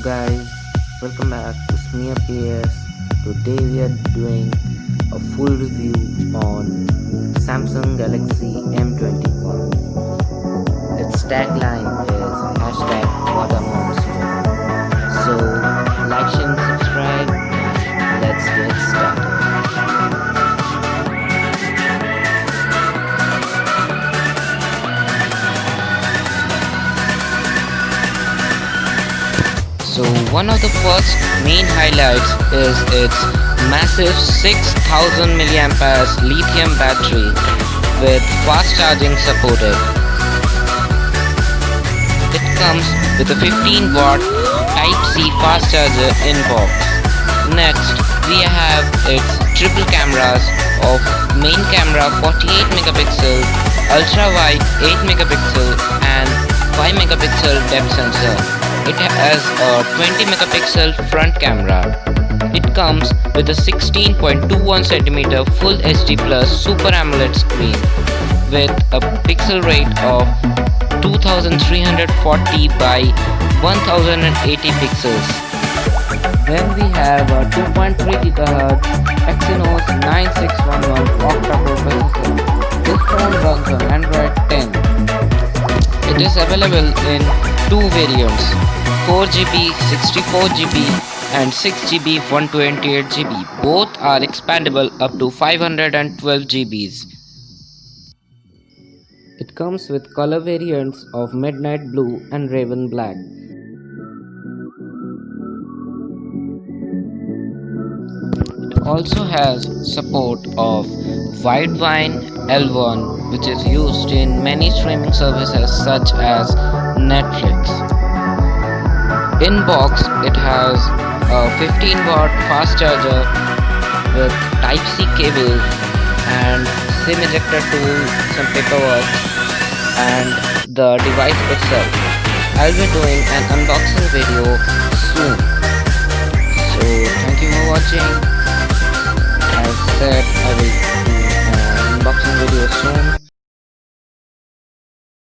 guys, welcome back to Smear PS. Today we are doing a full review on Samsung Galaxy M21. Its tagline is #WaterMonster. So like, share and subscribe and let's get started. So one of the first main highlights is its massive 6000 mAh lithium battery with fast charging supported. It comes with a 15-watt Type-C fast charger in box. Next, we have its triple cameras of main camera 48 megapixel, ultra wide 8 megapixel and 5 megapixel depth sensor. It has a 20 megapixel front camera. It comes with a 16.21 cm Full HD Plus Super AMOLED screen with a pixel rate of 2340 by 1080 pixels. Then we have a 2.3 GHz Exynos 9611 octa-core processor. This phone runs on Android 10. It is available in two variants, 4GB, 64GB and 6GB, 128GB. Both are expandable up to 512GBs. It comes with color variants of Midnight Blue and Raven Black. It also has support of Widevine L1, which is used in many streaming services such as Netflix. In box, it has a 15-watt fast charger with Type-C cable and SIM ejector tool, some paperwork, and the device itself. I'll be doing an unboxing video